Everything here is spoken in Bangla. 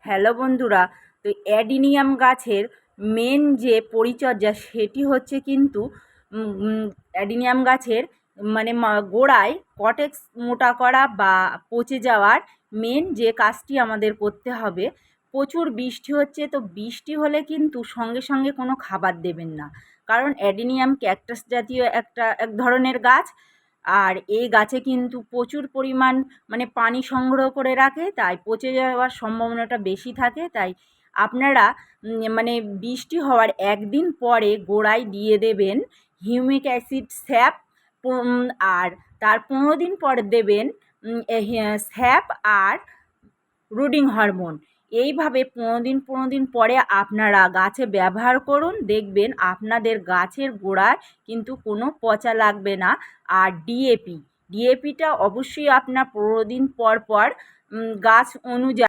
হ্যালো বন্ধুরা, তো অ্যাডিনিয়াম গাছের মেন যে পরিচর্যা সেটি হচ্ছে কিন্তু অ্যাডিনিয়াম গাছের মানে গোড়ায় কটেক্স মোটা করা বা পচে যাওয়ার মেন যে কাজটি আমাদের করতে হবে। প্রচুর বৃষ্টি হচ্ছে, তো বৃষ্টি হলে কিন্তু সঙ্গে সঙ্গে কোনো খাবার দেবেন না, কারণ অ্যাডিনিয়াম ক্যাকটাস জাতীয় এক ধরনের গাছ। আর এই গাছে কিন্তু প্রচুর পরিমাণ মানে পানি সংগ্রহ করে রাখে, তাই পচে যাওয়ার সম্ভাবনাটা বেশি থাকে। তাই আপনারা মানে বৃষ্টি হওয়ার একদিন পরে গোড়ায় দিয়ে দেবেন হিউমিক অ্যাসিড স্যাপ। আর তার 15 দিন পর দেবেন স্যাপ আর রুডিং হরমোন। এইভাবে 15 দিন পরে আপনারা গাছে ব্যবহার করুন, দেখবেন আপনাদের গাছের গোড়ায় কিন্তু কোনো পচা লাগবে না। আর ডিএপিটা অবশ্যই আপনার 15 দিন পর পর গাছ অনুযায়ী